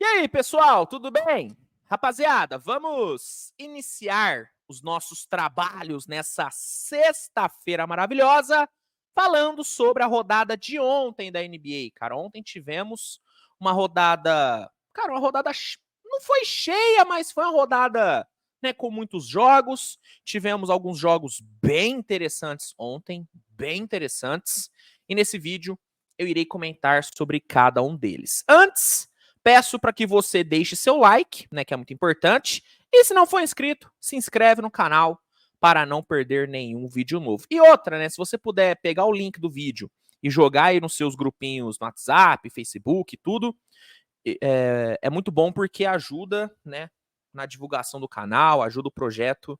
E aí, pessoal, tudo bem? Rapaziada, vamos iniciar os nossos trabalhos nessa sexta-feira maravilhosa, falando sobre a rodada de ontem da NBA, cara. Ontem tivemos uma rodada, cara, não foi cheia, mas foi uma rodada, né, com muitos jogos. Tivemos alguns jogos bem interessantes ontem, bem interessantes. E nesse vídeo eu irei comentar sobre cada um deles. Antes, peço para que você deixe seu like, né, que é muito importante. E se não for inscrito, se inscreve no canal para não perder nenhum vídeo novo. E outra, né, se você puder pegar o link do vídeo e jogar aí nos seus grupinhos no WhatsApp, Facebook, tudo, é muito bom porque ajuda, né, na divulgação do canal, ajuda o projeto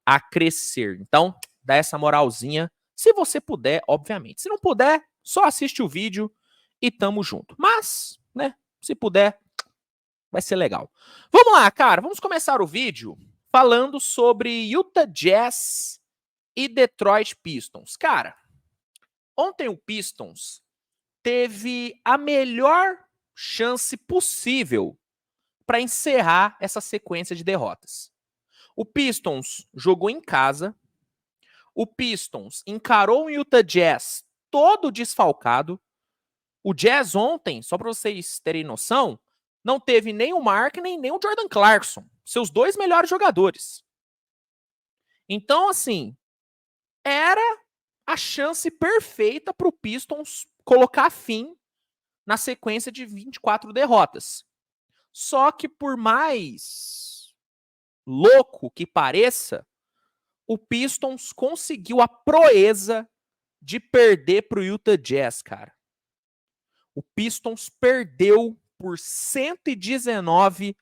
a crescer. Então, dá essa moralzinha, se você puder, obviamente. Se não puder, só assiste o vídeo e tamo junto. Mas, né, se puder, vai ser legal. Vamos lá, cara, vamos começar o vídeo falando sobre Utah Jazz e Detroit Pistons. Cara, ontem o Pistons teve a melhor chance possível para encerrar essa sequência de derrotas. O Pistons jogou em casa, o Pistons encarou o Utah Jazz todo desfalcado. O Jazz ontem, só para vocês terem noção, não teve nem o Mark nem o Jordan Clarkson, seus dois melhores jogadores. Então, assim, era a chance perfeita para o Pistons colocar fim na sequência de 24 derrotas. Só que por mais louco que pareça, o Pistons conseguiu a proeza de perder para o Utah Jazz, cara. O Pistons perdeu por 119-111.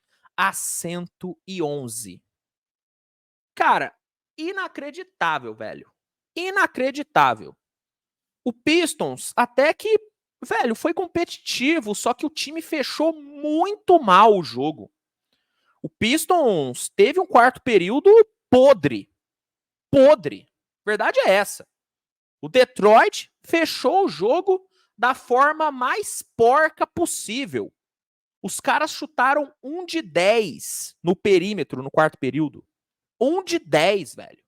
Cara, inacreditável, velho. Inacreditável. O Pistons até que, velho, foi competitivo, só que o time fechou muito mal o jogo. O Pistons teve um quarto período podre. Podre. Verdade é essa. O Detroit fechou o jogo da forma mais porca possível. Os caras chutaram 1 de 10 no perímetro no quarto período. 1 de 10, velho.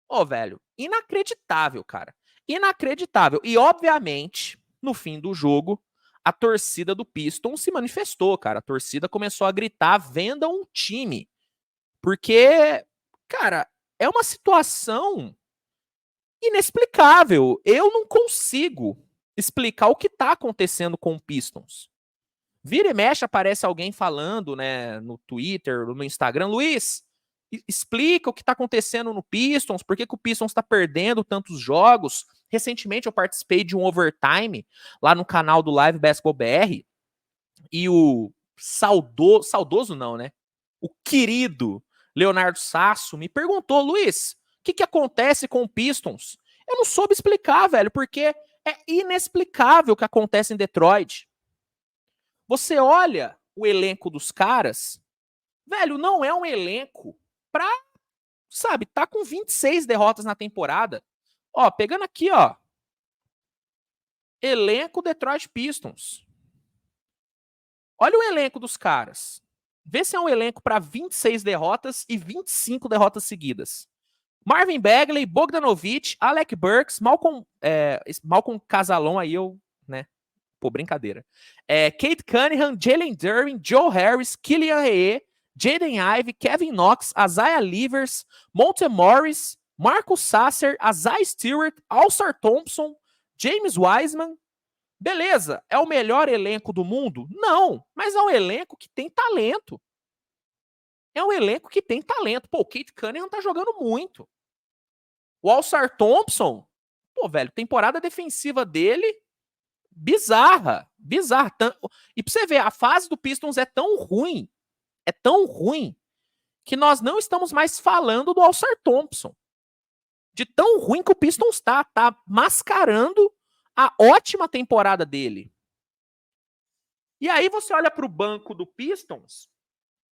Ô, velho, inacreditável, cara. Inacreditável. E, obviamente, no fim do jogo, a torcida do Pistons se manifestou, cara. A torcida começou a gritar: venda um time. Porque, cara, é uma situação inexplicável. Eu não consigo explicar o que tá acontecendo com o Pistons. Vira e mexe, aparece alguém falando, né, no Twitter, no Instagram, Luiz, explica o que tá acontecendo no Pistons, por que o Pistons tá perdendo tantos jogos. Recentemente eu participei de um overtime lá no canal do Live Basketball BR e o saudoso não, né? O querido Leonardo Sasso me perguntou, Luiz, o que acontece com o Pistons? Eu não soube explicar, velho, porque é inexplicável o que acontece em Detroit. Você olha o elenco dos caras, velho, não é um elenco pra, sabe, tá com 26 derrotas na temporada. Ó, pegando aqui, ó, elenco Detroit Pistons. Olha o elenco dos caras. Vê se é um elenco para 26 derrotas e 25 derrotas seguidas. Marvin Bagley, Bogdanovic, Alec Burks, Malcolm Casalon, aí eu, né? Pô, brincadeira. Kate Cunningham, Jalen Duren, Joe Harris, Killian Hayes, Jaden Ivey, Kevin Knox, Isaiah Livers, Monte Morris, Marcus Sasser, Isaiah Stewart, Alstar Thompson, James Wiseman. Beleza, é o melhor elenco do mundo? Não, mas é um elenco que tem talento. É um elenco que tem talento. Pô, o Kate Cunningham tá jogando muito. O Alstar Thompson, pô, velho, temporada defensiva dele, bizarra. Bizarra. E pra você ver, a fase do Pistons é tão ruim, que nós não estamos mais falando do Alstar Thompson. De tão ruim que o Pistons tá mascarando a ótima temporada dele. E aí você olha pro banco do Pistons,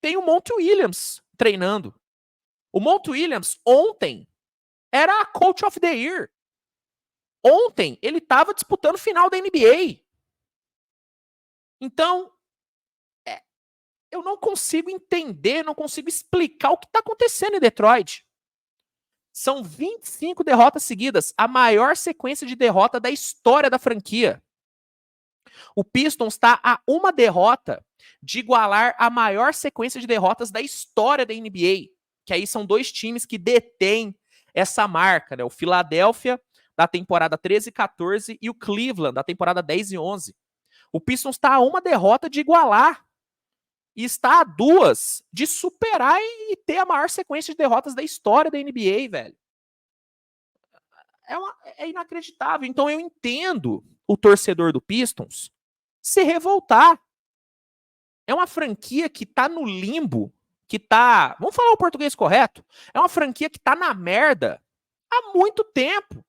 tem o Monty Williams treinando. O Monty Williams ontem era a Coach of the Year. Ontem ele estava disputando final da NBA. Então, eu não consigo entender, não consigo explicar o que está acontecendo em Detroit. São 25 derrotas seguidas, a maior sequência de derrota da história da franquia. O Pistons está a uma derrota de igualar a maior sequência de derrotas da história da NBA, que aí são dois times que detêm essa marca, né? O Philadelphia da temporada 13 e 14 e o Cleveland da temporada 10 e 11. O Pistons está a uma derrota de igualar e está a duas de superar e ter a maior sequência de derrotas da história da NBA, velho. É inacreditável. Então eu entendo o torcedor do Pistons se revoltar. É uma franquia que tá no limbo, que tá... Vamos falar o português correto? É uma franquia que tá na merda há muito tempo.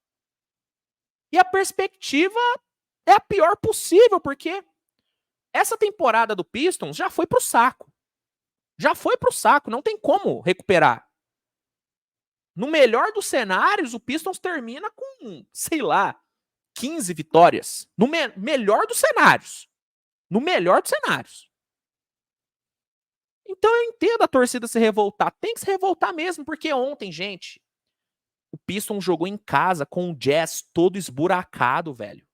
E a perspectiva é a pior possível, porque essa temporada do Pistons já foi pro saco. Já foi pro saco, não tem como recuperar. No melhor dos cenários, o Pistons termina com, sei lá, 15 vitórias. No melhor dos cenários. No melhor dos cenários. Então eu entendo a torcida se revoltar. Tem que se revoltar mesmo, porque ontem, gente, o Pistons jogou em casa com o Jazz todo esburacado, velho.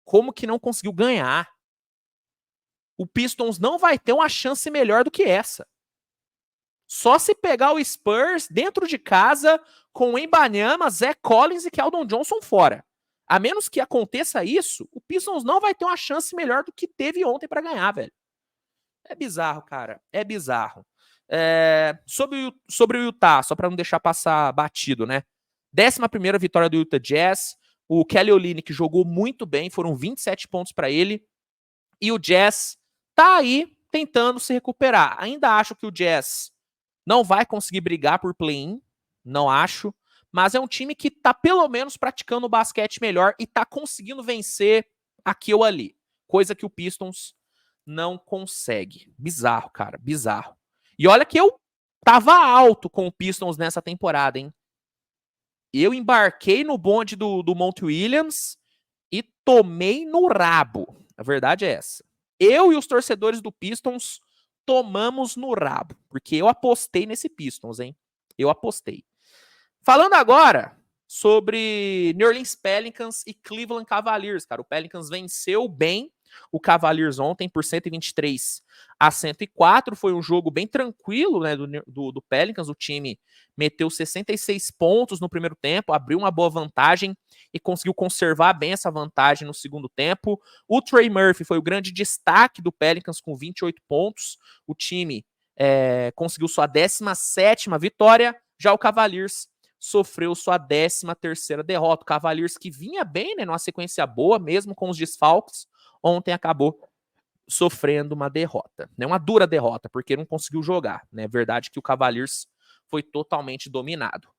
Como que não conseguiu ganhar? O Pistons não vai ter uma chance melhor do que essa. Só se pegar o Spurs dentro de casa com o Wembanyama, Zach Collins e Keldon Johnson fora. A menos que aconteça isso, o Pistons não vai ter uma chance melhor do que teve ontem para ganhar, velho. É bizarro, cara. É bizarro. Sobre o Utah, só para não deixar passar batido, né? 11ª vitória do Utah Jazz. O Kelly Olynyk jogou muito bem, foram 27 pontos para ele. E o Jazz tá aí tentando se recuperar. Ainda acho que o Jazz não vai conseguir brigar por play-in, não acho. Mas é um time que tá pelo menos praticando o basquete melhor e tá conseguindo vencer aqui ou ali. Coisa que o Pistons não consegue. Bizarro, cara, bizarro. E olha que eu tava alto com o Pistons nessa temporada, hein? Eu embarquei no bonde do Monty Williams e tomei no rabo. A verdade é essa. Eu e os torcedores do Pistons tomamos no rabo, porque eu apostei nesse Pistons, hein? Eu apostei. Falando agora sobre New Orleans Pelicans e Cleveland Cavaliers, cara. O Pelicans venceu bem o Cavaliers ontem por 123-104. Foi um jogo bem tranquilo, né, do Pelicans. O time meteu 66 pontos no primeiro tempo, abriu uma boa vantagem e conseguiu conservar bem essa vantagem no segundo tempo. O Trey Murphy foi o grande destaque do Pelicans com 28 pontos. O time conseguiu sua 17ª vitória. Já o Cavaliers sofreu sua 13ª derrota. O Cavaliers, que vinha bem, né, numa sequência boa, mesmo com os desfalques, ontem acabou sofrendo uma derrota, né? Uma dura derrota, porque não conseguiu jogar, né? É verdade que o Cavaliers foi totalmente dominado.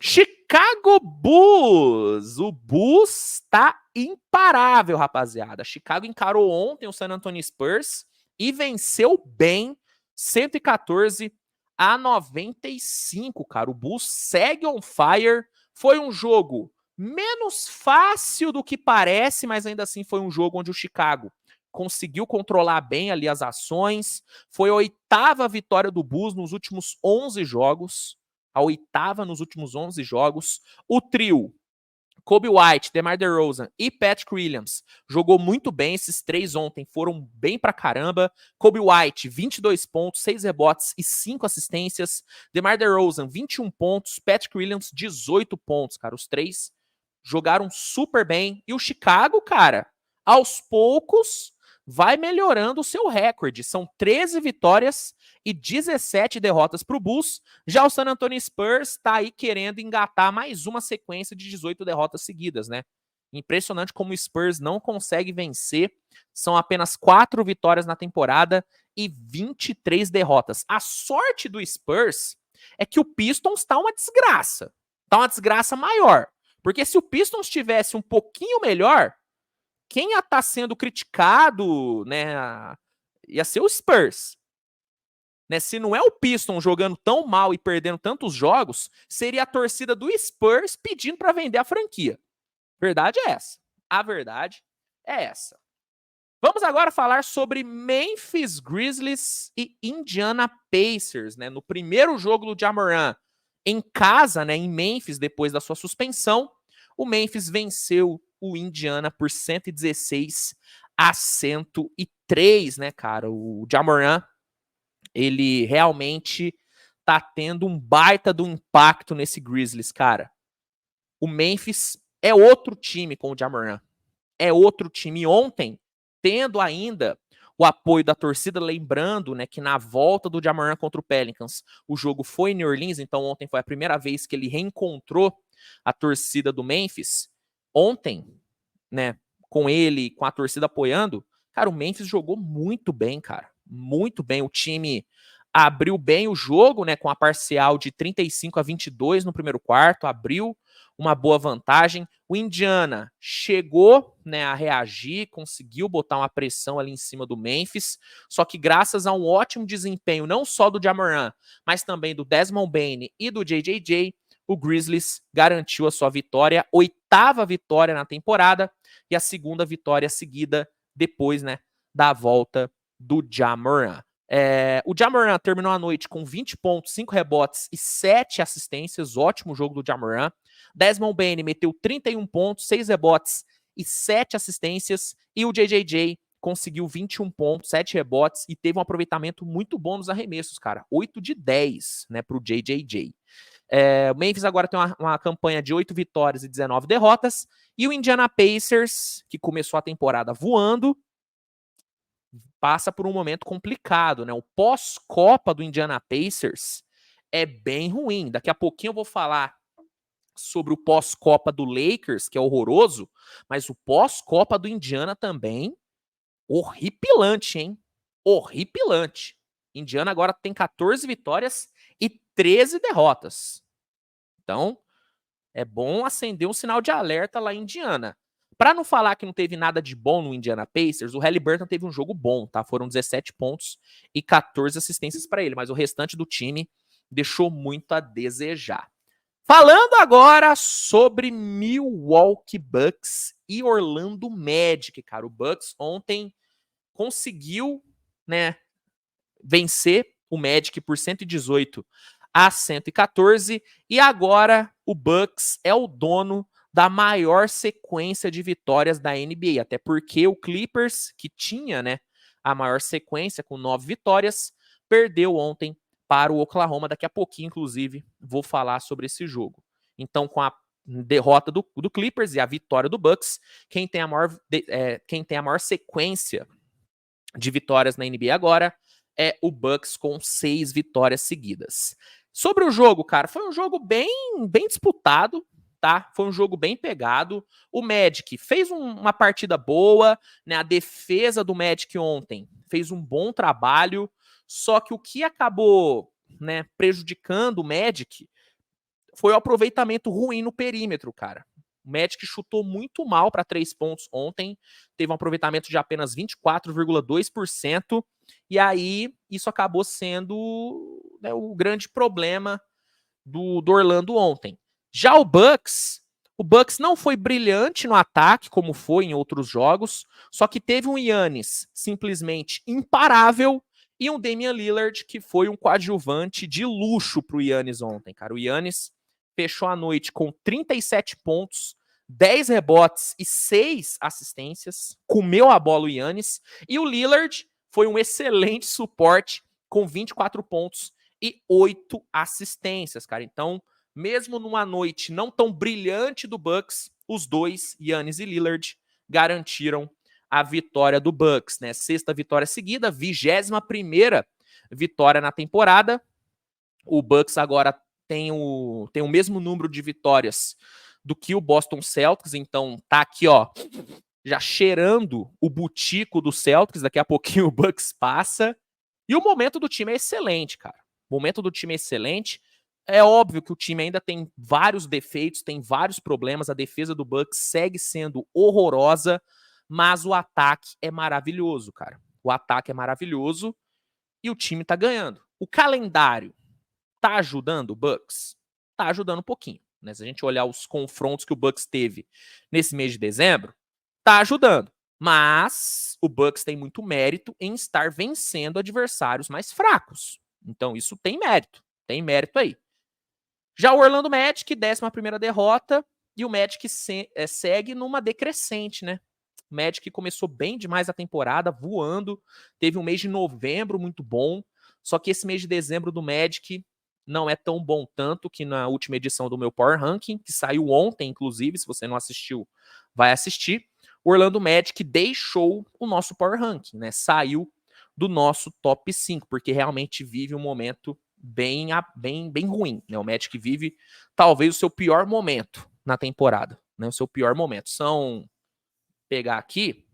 Chicago Bulls! O Bulls tá imparável, rapaziada. Chicago encarou ontem o San Antonio Spurs e venceu bem 114-95, cara. O Bulls segue on fire. Foi um jogo menos fácil do que parece, mas ainda assim foi um jogo onde o Chicago conseguiu controlar bem ali as ações. Foi a 8ª vitória do Bulls nos últimos 11 jogos. A 8ª nos últimos 11 jogos. O trio Coby White, DeMar DeRozan e Patrick Williams jogou muito bem. Esses três ontem foram bem pra caramba. Coby White, 22 pontos, 6 rebotes e 5 assistências. DeMar DeRozan, 21 pontos. Patrick Williams, 18 pontos, cara. Os três jogaram super bem. E o Chicago, cara, aos poucos vai melhorando o seu recorde. São 13 vitórias e 17 derrotas para o Bulls. Já o San Antonio Spurs está aí querendo engatar mais uma sequência de 18 derrotas seguidas, né? Impressionante como o Spurs não consegue vencer. São apenas 4 vitórias na temporada e 23 derrotas. A sorte do Spurs é que o Pistons está uma desgraça. Está uma desgraça maior. Porque se o Pistons tivesse um pouquinho melhor, quem ia estar sendo criticado, né, ia ser o Spurs. Né, se não é o Pistons jogando tão mal e perdendo tantos jogos, seria a torcida do Spurs pedindo para vender a franquia. Verdade é essa. A verdade é essa. Vamos agora falar sobre Memphis Grizzlies e Indiana Pacers, né? No primeiro jogo do Ja Morant em casa, né, em Memphis, depois da sua suspensão, o Memphis venceu o Indiana por 116-103, né, cara? O Ja Morant, ele realmente tá tendo um baita do impacto nesse Grizzlies, cara. O Memphis é outro time com o Ja Morant. É outro time. Ontem, tendo ainda o apoio da torcida, lembrando, né, que na volta do Ja Morant contra o Pelicans, o jogo foi em New Orleans, então ontem foi a primeira vez que ele reencontrou a torcida do Memphis. Ontem, né, com ele, com a torcida apoiando, cara, o Memphis jogou muito bem, cara. Muito bem. O time abriu bem o jogo, né, com a parcial de 35-22 no primeiro quarto, abriu uma boa vantagem. O Indiana chegou, né, a reagir, conseguiu botar uma pressão ali em cima do Memphis, só que graças a um ótimo desempenho, não só do Ja Morant, mas também do Desmond Bane e do JJJ, o Grizzlies garantiu a sua vitória, 8ª vitória na temporada e a 2ª vitória seguida depois, né, da volta do Ja Morant. O Ja Morant terminou a noite com 20 pontos, 5 rebotes e 7 assistências. Ótimo jogo do Ja Morant. Desmond Bane meteu 31 pontos, 6 rebotes e 7 assistências. E o JJJ conseguiu 21 pontos, 7 rebotes e teve um aproveitamento muito bom nos arremessos, cara. 8 de 10, né, pro JJJ. O Memphis agora tem uma campanha de 8 vitórias e 19 derrotas. E o Indiana Pacers, que começou a temporada voando, passa por um momento complicado, né? O pós-Copa do Indiana Pacers é bem ruim. Daqui a pouquinho eu vou falar sobre o pós-Copa do Lakers, que é horroroso, mas o pós-Copa do Indiana também, horripilante, hein? Horripilante. Indiana agora tem 14 vitórias e 13 derrotas. Então, é bom acender um sinal de alerta lá em Indiana. Para não falar que não teve nada de bom no Indiana Pacers, o Haliburton teve um jogo bom, tá? Foram 17 pontos e 14 assistências para ele, mas o restante do time deixou muito a desejar. Falando agora sobre Milwaukee Bucks e Orlando Magic, cara. O Bucks ontem conseguiu, né, vencer o Magic por 118-114 e agora o Bucks é o dono da maior sequência de vitórias da NBA, até porque o Clippers, que tinha, né, a maior sequência com 9 vitórias, perdeu ontem para o Oklahoma. Daqui a pouquinho, inclusive, vou falar sobre esse jogo. Então, com a derrota do Clippers e a vitória do Bucks, quem tem a maior sequência de vitórias na NBA agora é o Bucks com 6 vitórias seguidas. Sobre o jogo, cara, foi um jogo bem disputado, tá? Foi um jogo bem pegado. O Magic fez uma partida boa, né? A defesa do Magic ontem fez um bom trabalho, só que o que acabou, né, prejudicando o Magic foi o aproveitamento ruim no perímetro, cara. O Magic chutou muito mal para 3 pontos ontem, teve um aproveitamento de apenas 24,2%, e aí isso acabou sendo, né, o grande problema do Orlando ontem. Já o Bucks não foi brilhante no ataque, como foi em outros jogos, só que teve um Giannis simplesmente imparável e um Damian Lillard que foi um coadjuvante de luxo pro Giannis ontem, cara. O Giannis fechou a noite com 37 pontos, 10 rebotes e 6 assistências, comeu a bola o Giannis, e o Lillard foi um excelente suporte com 24 pontos e 8 assistências, cara. Então, mesmo numa noite não tão brilhante do Bucks, os dois, Giannis e Lillard, garantiram a vitória do Bucks, né? 6ª vitória seguida, 21ª vitória na temporada. O Bucks agora tem o mesmo número de vitórias do que o Boston Celtics, então tá aqui, ó, já cheirando o butico do Celtics, daqui a pouquinho o Bucks passa. E o momento do time é excelente, cara. O momento do time é excelente. É óbvio que o time ainda tem vários defeitos, tem vários problemas. A defesa do Bucks segue sendo horrorosa, mas o ataque é maravilhoso, cara. O ataque é maravilhoso e o time tá ganhando. O calendário tá ajudando o Bucks? Tá ajudando um pouquinho, né? Se a gente olhar os confrontos que o Bucks teve nesse mês de dezembro, tá ajudando. Mas o Bucks tem muito mérito em estar vencendo adversários mais fracos. Então isso tem mérito aí. Já o Orlando Magic, 11ª derrota, e o Magic segue numa decrescente, né? O Magic começou bem demais a temporada, voando, teve um mês de novembro muito bom, só que esse mês de dezembro do Magic não é tão bom tanto que na última edição do meu Power Ranking, que saiu ontem, inclusive, se você não assistiu, vai assistir, o Orlando Magic deixou o nosso Power Ranking, né? Saiu do nosso top 5, porque realmente vive um momento bem ruim, né? O Magic vive talvez o seu pior momento na temporada, né? O seu pior momento. Pegar aqui,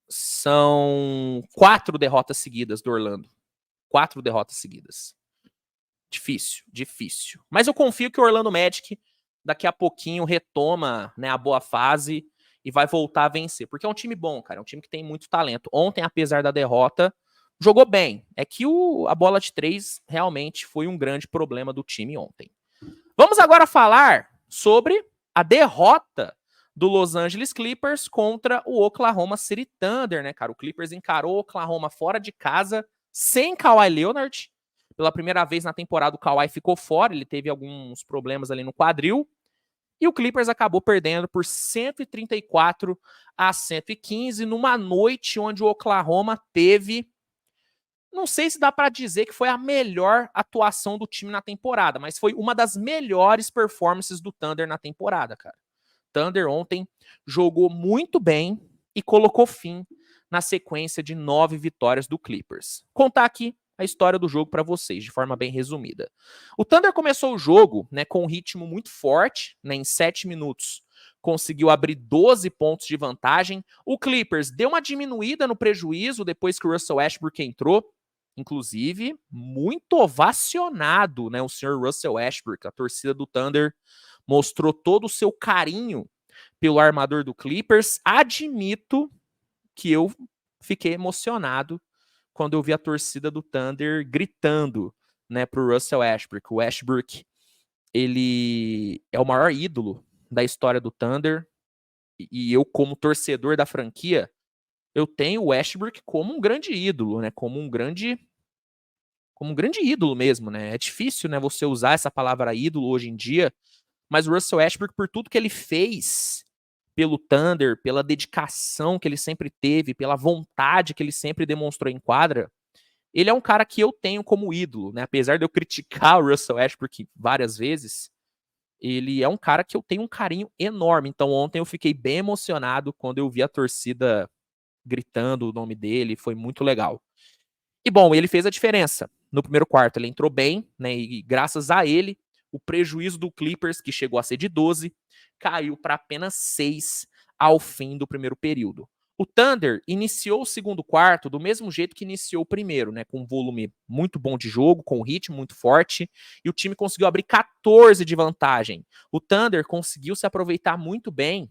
são 4 derrotas seguidas do Orlando. 4 derrotas seguidas. Difícil. Mas eu confio que o Orlando Magic daqui a pouquinho retoma, né, a boa fase e vai voltar a vencer. Porque é um time bom, cara. É um time que tem muito talento. Ontem, apesar da derrota, jogou bem. É que a bola de 3 realmente foi um grande problema do time ontem. Vamos agora falar sobre a derrota do Los Angeles Clippers contra o Oklahoma City Thunder, né, cara? O Clippers encarou o Oklahoma fora de casa, sem Kawhi Leonard. Pela primeira vez na temporada, o Kawhi ficou fora, ele teve alguns problemas ali no quadril. E o Clippers acabou perdendo por 134-115, numa noite onde o Oklahoma teve... Não sei se dá para dizer que foi a melhor atuação do time na temporada, mas foi uma das melhores performances do Thunder na temporada, cara. Thunder ontem jogou muito bem e colocou fim na sequência de 9 vitórias do Clippers. Contar aqui a história do jogo para vocês, de forma bem resumida. O Thunder começou o jogo, né, com um ritmo muito forte, né, em 7 minutos. Conseguiu abrir 12 pontos de vantagem. O Clippers deu uma diminuída no prejuízo depois que o Russell Westbrook entrou. Inclusive, muito ovacionado, né, o senhor Russell Westbrook. A torcida do Thunder mostrou todo o seu carinho pelo armador do Clippers. Admito que eu fiquei emocionado quando eu vi a torcida do Thunder gritando, né, pro Russell Westbrook. O Westbrook, ele é o maior ídolo da história do Thunder, e eu, como torcedor da franquia, eu tenho o Westbrook como um grande ídolo, né, como um grande ídolo mesmo, né? É difícil, né, você usar essa palavra ídolo hoje em dia, mas o Russell Westbrook, por tudo que ele fez pelo Thunder, pela dedicação que ele sempre teve, pela vontade que ele sempre demonstrou em quadra, ele é um cara que eu tenho como ídolo, né? Apesar de eu criticar o Russell Westbrook várias vezes, ele é um cara que eu tenho um carinho enorme. Então ontem eu fiquei bem emocionado quando eu vi a torcida gritando o nome dele, foi muito legal. E bom, ele fez a diferença. No primeiro quarto ele entrou bem, né? E graças a ele, o prejuízo do Clippers, que chegou a ser de 12, caiu para apenas 6 ao fim do primeiro período. O Thunder iniciou o segundo quarto do mesmo jeito que iniciou o primeiro, né? Com um volume muito bom de jogo, com um ritmo muito forte, e o time conseguiu abrir 14 de vantagem. O Thunder conseguiu se aproveitar muito bem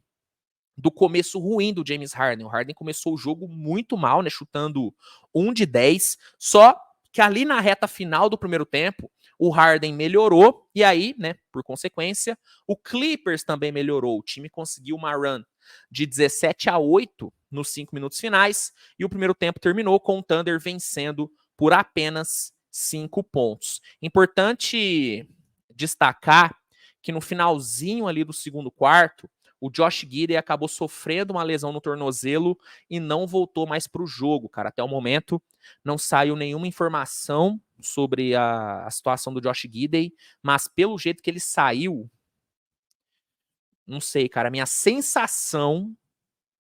do começo ruim do James Harden. O Harden começou o jogo muito mal, né, chutando 1 de 10, só que ali na reta final do primeiro tempo, o Harden melhorou, e aí, né, por consequência, o Clippers também melhorou. O time conseguiu uma run de 17-8 nos 5 minutos finais, e o primeiro tempo terminou com o Thunder vencendo por apenas 5 pontos. Importante destacar que no finalzinho ali do segundo quarto, o Josh Giddey acabou sofrendo uma lesão no tornozelo e não voltou mais para o jogo, cara. Até o momento não saiu nenhuma informação sobre a situação do Josh Giddey, mas pelo jeito que ele saiu, não sei, cara. A minha sensação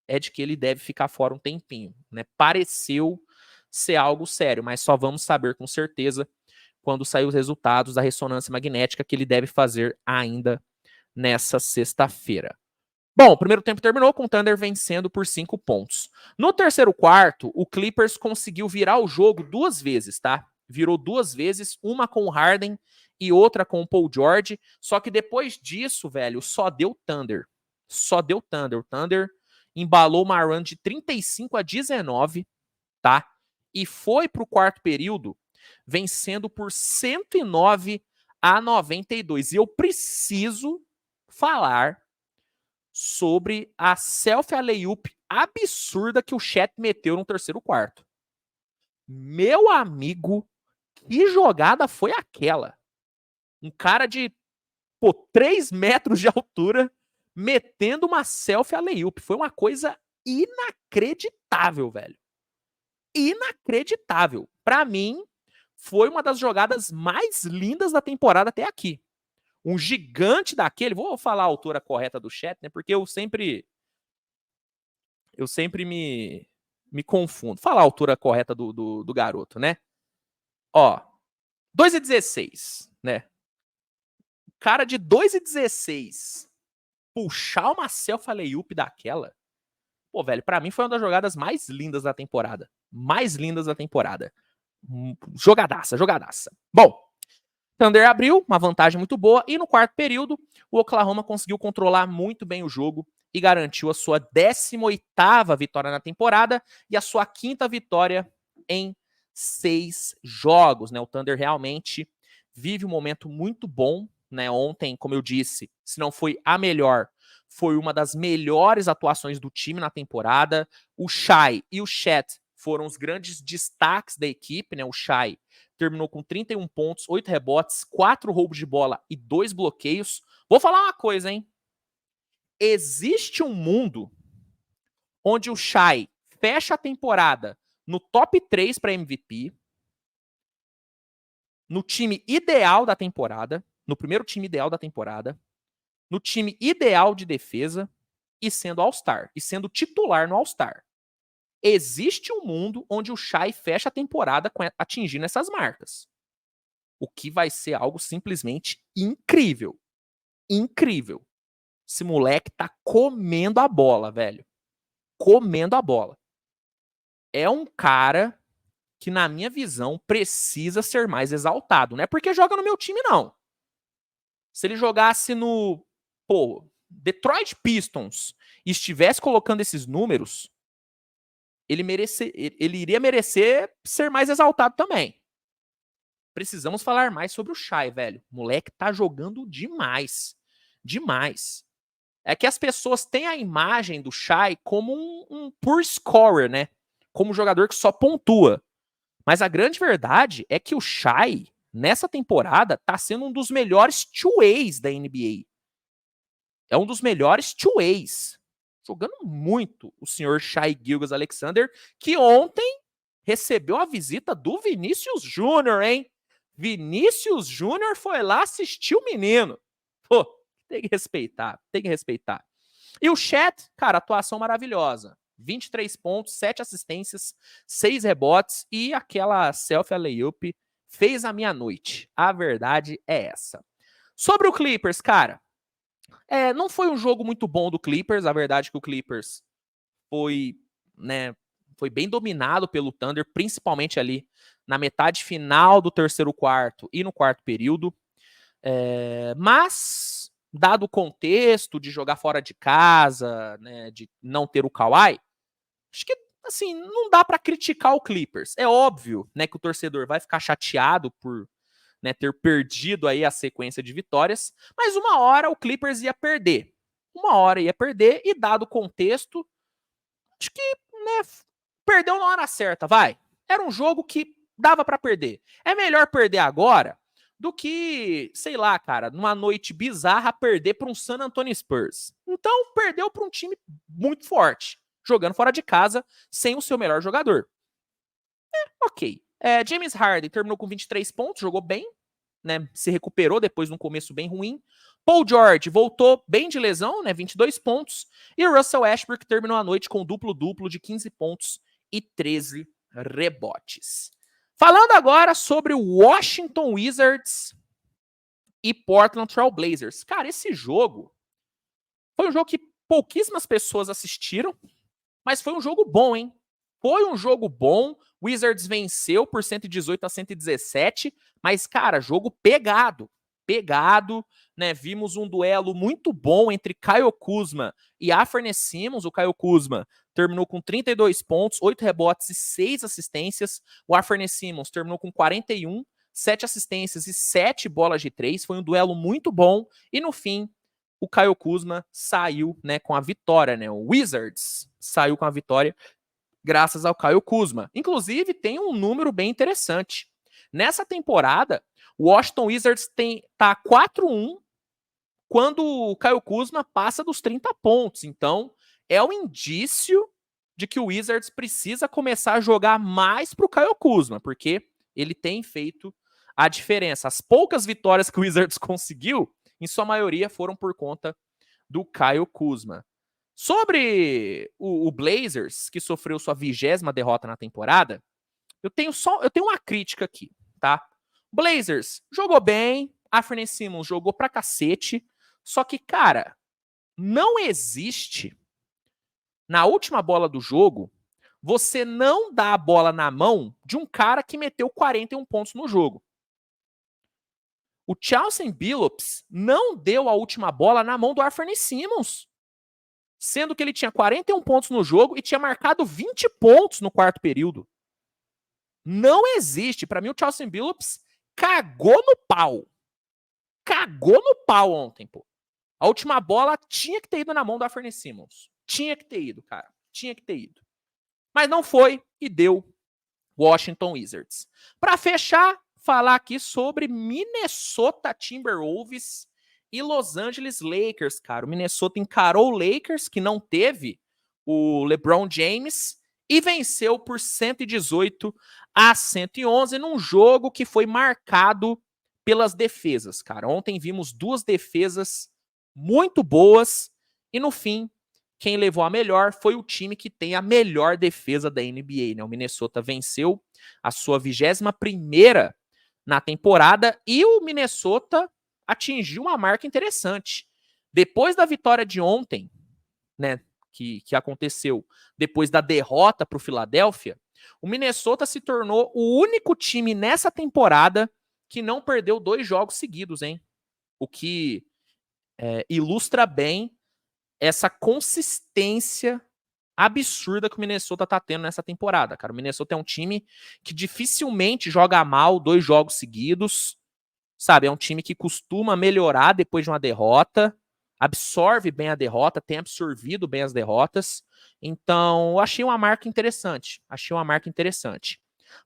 é de que ele deve ficar fora um tempinho, né? Pareceu ser algo sério, mas só vamos saber com certeza quando sair os resultados da ressonância magnética que ele deve fazer ainda nessa sexta-feira. Bom, o primeiro tempo terminou com o Thunder vencendo por 5 pontos. No terceiro quarto, o Clippers conseguiu virar o jogo 2 vezes, tá? Virou 2 vezes, uma com o Harden e outra com o Paul George. Só que depois disso, velho, só deu Thunder. Só deu Thunder. O Thunder embalou uma run de 35-19, tá? E foi pro quarto período vencendo por 109-92. E eu preciso falar sobre a selfie alley-oop absurda que o Chet meteu no terceiro quarto. Meu amigo, que jogada foi aquela? Um cara de 3 metros de altura metendo uma selfie alley-oop. Foi uma coisa inacreditável, velho. Inacreditável. Pra mim, foi uma das jogadas mais lindas da temporada até aqui. Um gigante daquele, vou falar a altura correta do Chet, né? Porque eu sempre me confundo. Falar a altura correta do garoto, né? Ó, 2,16, né? Cara de 2,16 puxar uma selfie alley-oop daquela, pô, velho, pra mim foi uma das jogadas mais lindas da temporada. Mais lindas da temporada. Jogadaça, jogadaça. Bom, Thunder abriu, uma vantagem muito boa, e no quarto período, o Oklahoma conseguiu controlar muito bem o jogo e garantiu a sua 18ª vitória na temporada e a sua 5ª vitória em 6 jogos, né? O Thunder realmente vive um momento muito bom, né? Ontem, como eu disse, se não foi a melhor, foi uma das melhores atuações do time na temporada. O Shai e o Chet foram os grandes destaques da equipe, né? O Shai terminou com 31 pontos, 8 rebotes, 4 roubos de bola e 2 bloqueios. Vou falar uma coisa, hein? Existe um mundo onde o Shai fecha a temporada no top 3 para MVP, no time ideal da temporada, no primeiro time ideal da temporada, no time ideal de defesa e sendo All-Star, e sendo titular no All-Star. Existe um mundo onde o Shai fecha a temporada atingindo essas marcas. O que vai ser algo simplesmente incrível. Incrível. Esse moleque tá comendo a bola, velho. Comendo a bola. É um cara que, na minha visão, precisa ser mais exaltado. Não é porque joga no meu time, não. Se ele jogasse no, Detroit Pistons e estivesse colocando esses números, ele iria merecer ser mais exaltado também. Precisamos falar mais sobre o Shai, velho. O moleque tá jogando demais. Demais. É que as pessoas têm a imagem do Shai como um pure scorer, né? Como um jogador que só pontua. Mas a grande verdade é que o Shai, nessa temporada, tá sendo um dos melhores two-ways da NBA. É um dos melhores two-ways. Jogando muito o senhor Shai Gilgeous-Alexander, que ontem recebeu a visita do Vinícius Júnior, hein? Vinícius Júnior foi lá assistir o menino. Pô, tem que respeitar, tem que respeitar. E o Chet, cara, atuação maravilhosa. 23 pontos, 7 assistências, 6 rebotes e aquela selfie alley-oop fez a minha noite. A verdade é essa. Sobre o Clippers, cara, não foi um jogo muito bom do Clippers. A verdade é que o Clippers foi, né, foi bem dominado pelo Thunder, principalmente ali na metade final do terceiro quarto e no quarto período. Mas, dado o contexto de jogar fora de casa, né, de não ter o Kawhi, acho que, assim, não dá para criticar o Clippers. É óbvio, né, que o torcedor vai ficar chateado por, né, ter perdido aí a sequência de vitórias, mas uma hora o Clippers ia perder. Uma hora ia perder e, dado o contexto, acho que, né, perdeu na hora certa, vai. Era um jogo que dava para perder. É melhor perder agora do que, sei lá, cara, numa noite bizarra perder para um San Antonio Spurs. Então, perdeu para um time muito forte, jogando fora de casa, sem o seu melhor jogador. Ok. James Harden terminou com 23 pontos, jogou bem, né, se recuperou depois de um começo bem ruim. Paul George voltou bem de lesão, né, 22 pontos. E o Russell Westbrook terminou a noite com duplo-duplo de 15 pontos e 13 rebotes. Falando agora sobre o Washington Wizards e Portland Trail Blazers. Cara, esse jogo foi um jogo que pouquíssimas pessoas assistiram, mas foi um jogo bom, hein? Foi um jogo bom. Wizards venceu por 118-117, mas, cara, jogo pegado. Pegado, né? Vimos um duelo muito bom entre Kyle Kuzma e Anthony Simons. O Kyle Kuzma terminou com 32 pontos, 8 rebotes e 6 assistências. O Anthony Simons terminou com 41, 7 assistências e 7 bolas de 3. Foi um duelo muito bom. E no fim, o Kyle Kuzma saiu, né, com a vitória, né? O Wizards saiu com a vitória graças ao Kyle Kuzma. Inclusive, tem um número bem interessante. Nessa temporada, o Washington Wizards tá 4-1 quando o Kyle Kuzma passa dos 30 pontos. Então, é um indício de que o Wizards precisa começar a jogar mais pro Kyle Kuzma, porque ele tem feito a diferença. As poucas vitórias que o Wizards conseguiu, em sua maioria, foram por conta do Kyle Kuzma. Sobre o Blazers, que sofreu sua 20ª derrota na temporada, eu tenho uma crítica aqui, tá? Blazers jogou bem, Anthony Simmons jogou pra cacete, só que, cara, não existe na última bola do jogo você não dá a bola na mão de um cara que meteu 41 pontos no jogo. O Chauncey Billups não deu a última bola na mão do Anthony Simmons, sendo que ele tinha 41 pontos no jogo e tinha marcado 20 pontos no quarto período. Não existe. Para mim, o Chauncey Billups cagou no pau. Cagou no pau ontem, pô. A última bola tinha que ter ido na mão do Anthony Simmons. Tinha que ter ido, cara. Tinha que ter ido. Mas não foi e deu Washington Wizards. Para fechar, falar aqui sobre Minnesota Timberwolves e Los Angeles Lakers, cara. O Minnesota encarou o Lakers, que não teve o LeBron James, e venceu por 118-111 num jogo que foi marcado pelas defesas, cara. Ontem vimos duas defesas muito boas e no fim, quem levou a melhor foi o time que tem a melhor defesa da NBA, né? O Minnesota venceu a sua 21ª na temporada e o Minnesota atingiu uma marca interessante. Depois da vitória de ontem, né, que aconteceu depois da derrota para o Philadelphia, o Minnesota se tornou o único time nessa temporada que não perdeu 2 jogos seguidos, hein? O que ilustra bem essa consistência absurda que o Minnesota tá tendo nessa temporada, cara. O Minnesota é um time que dificilmente joga mal 2 jogos seguidos, sabe? É um time que costuma melhorar depois de uma derrota, absorve bem a derrota, tem absorvido bem as derrotas. Então, eu achei uma marca interessante.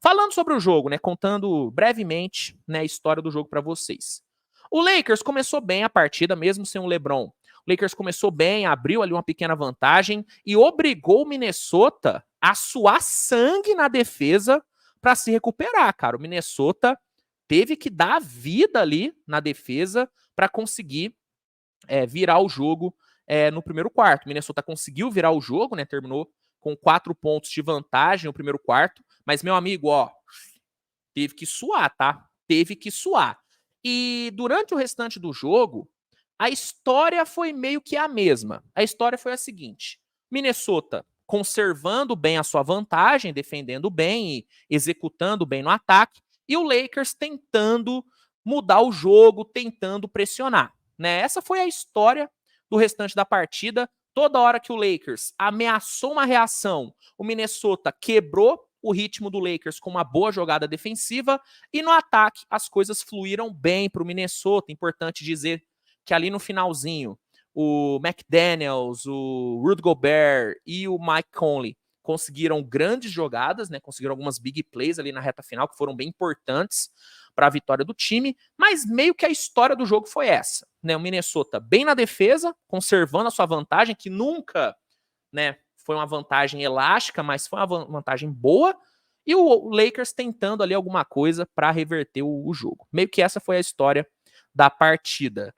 Falando sobre o jogo, né, contando brevemente, né, a história do jogo para vocês. O Lakers começou bem a partida, mesmo sem o LeBron. O Lakers começou bem, abriu ali uma pequena vantagem e obrigou o Minnesota a suar sangue na defesa para se recuperar, cara. O Minnesota teve que dar vida ali na defesa para conseguir virar o jogo no primeiro quarto. O Minnesota conseguiu virar o jogo, né? Terminou com 4 pontos de vantagem no primeiro quarto. Mas, meu amigo, ó, teve que suar, tá? Teve que suar. E durante o restante do jogo, a história foi meio que a mesma. A história foi a seguinte: Minnesota conservando bem a sua vantagem, defendendo bem e executando bem no ataque, e o Lakers tentando mudar o jogo, tentando pressionar, né? Essa foi a história do restante da partida. Toda hora que o Lakers ameaçou uma reação, o Minnesota quebrou o ritmo do Lakers com uma boa jogada defensiva e no ataque as coisas fluíram bem para o Minnesota. Importante dizer que ali no finalzinho o McDaniels, o Rudy Gobert e o Mike Conley conseguiram grandes jogadas, né? Conseguiram algumas big plays ali na reta final que foram bem importantes para a vitória do time, mas meio que a história do jogo foi essa, né? O Minnesota bem na defesa, conservando a sua vantagem, que nunca, né, foi uma vantagem elástica, mas foi uma vantagem boa, e o Lakers tentando ali alguma coisa para reverter o jogo. Meio que essa foi a história da partida.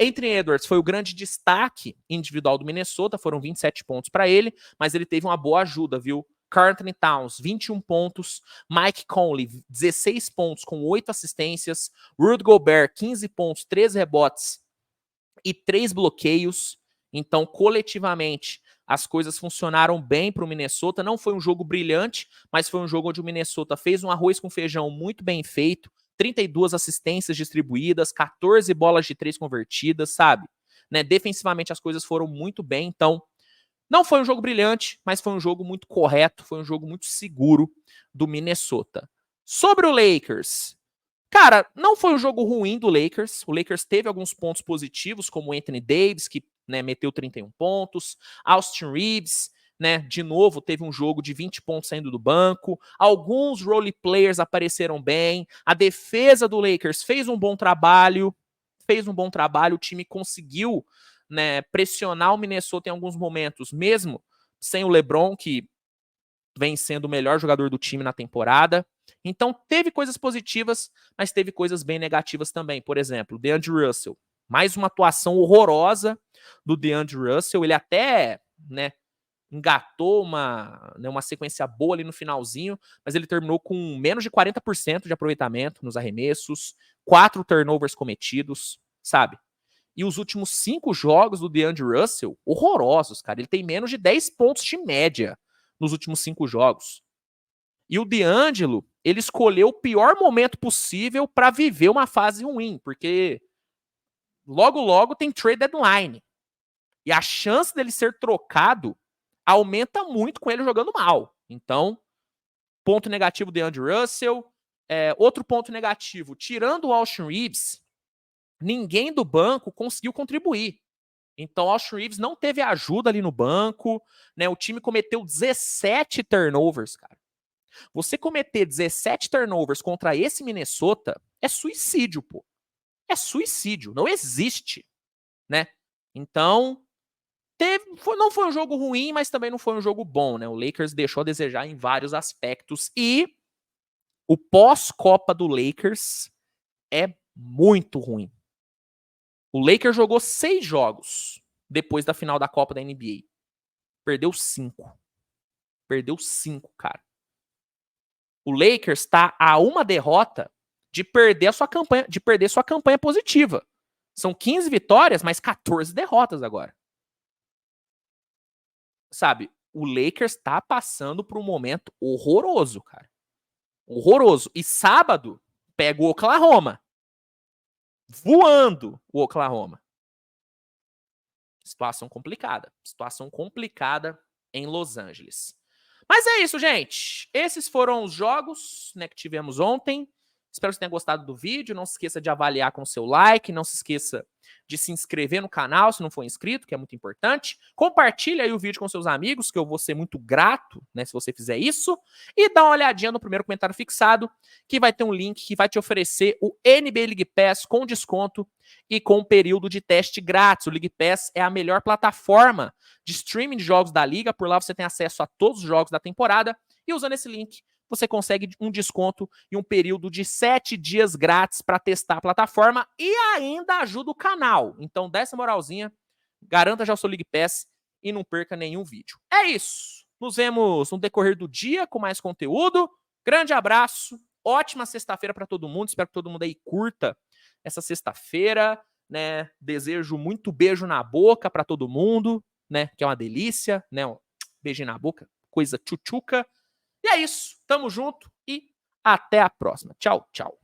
Anthony Edwards foi o grande destaque individual do Minnesota, foram 27 pontos para ele, mas ele teve uma boa ajuda, viu? Karl-Anthony Towns, 21 pontos, Mike Conley, 16 pontos com 8 assistências, Rudy Gobert, 15 pontos, 3 rebotes e 3 bloqueios. Então, coletivamente, as coisas funcionaram bem para o Minnesota. Não foi um jogo brilhante, mas foi um jogo onde o Minnesota fez um arroz com feijão muito bem feito, 32 assistências distribuídas, 14 bolas de 3 convertidas, sabe? Né? Defensivamente as coisas foram muito bem, então não foi um jogo brilhante, mas foi um jogo muito correto, foi um jogo muito seguro do Minnesota. Sobre o Lakers, Cara, não foi um jogo ruim do Lakers. O Lakers teve alguns pontos positivos, como o Anthony Davis, que, né, meteu 31 pontos. Austin Reeves, né, de novo, teve um jogo de 20 pontos saindo do banco. Alguns role players apareceram bem. A defesa do Lakers fez um bom trabalho. O time conseguiu, né, pressionar o Minnesota em alguns momentos, mesmo sem o LeBron, que vem sendo o melhor jogador do time na temporada. Então, teve coisas positivas, mas teve coisas bem negativas também. Por exemplo, DeAndre Russell. Mais uma atuação horrorosa do DeAndre Russell. Ele até, né, engatou uma sequência boa ali no finalzinho, mas ele terminou com menos de 40% de aproveitamento nos arremessos, 4 turnovers cometidos, sabe? E os últimos 5 jogos do DeAndre Russell, horrorosos, cara. Ele tem menos de 10 pontos de média nos últimos 5 jogos. E o D'Angelo, ele escolheu o pior momento possível para viver uma fase ruim, porque logo tem trade deadline. E a chance dele ser trocado aumenta muito com ele jogando mal. Então, ponto negativo do DeAndre Russell. Outro ponto negativo, tirando o Austin Reeves, ninguém do banco conseguiu contribuir. Então, o Austin Reeves não teve ajuda ali no banco, né? O time cometeu 17 turnovers, cara. Você cometer 17 turnovers contra esse Minnesota é suicídio, pô. É suicídio. Não existe, né? Então, não foi um jogo ruim, mas também não foi um jogo bom, né? O Lakers deixou a desejar em vários aspectos. E o pós-Copa do Lakers é muito ruim. O Lakers jogou 6 jogos depois da final da Copa da NBA. Perdeu 5. Perdeu 5, cara. O Lakers está a uma derrota de perder sua campanha positiva. São 15 vitórias, mas 14 derrotas agora. Sabe, o Lakers está passando por um momento horroroso, cara. Horroroso. E sábado pega o Oklahoma. Voando o Oklahoma. Situação complicada em Los Angeles. Mas é isso, gente. Esses foram os jogos, né, que tivemos ontem. Espero que você tenha gostado do vídeo. Não se esqueça de avaliar com o seu like. Não se esqueça de se inscrever no canal se não for inscrito, que é muito importante. Compartilha aí o vídeo com seus amigos, que eu vou ser muito grato, né, se você fizer isso. E dá uma olhadinha no primeiro comentário fixado, que vai ter um link que vai te oferecer o NBA League Pass com desconto e com um período de teste grátis. O League Pass é a melhor plataforma de streaming de jogos da liga. Por lá você tem acesso a todos os jogos da temporada. E usando esse link, você consegue um desconto e um período de 7 dias grátis para testar a plataforma e ainda ajuda o canal. Então, dá essa moralzinha, garanta já o seu League Pass e não perca nenhum vídeo. É isso. Nos vemos no decorrer do dia com mais conteúdo. Grande abraço. Ótima sexta-feira para todo mundo. Espero que todo mundo aí curta essa sexta-feira, né? Desejo muito beijo na boca para todo mundo, né? Que é uma delícia, né? Um beijinho na boca, coisa tchutchuca. E é isso. Tamo junto e até a próxima. Tchau, tchau.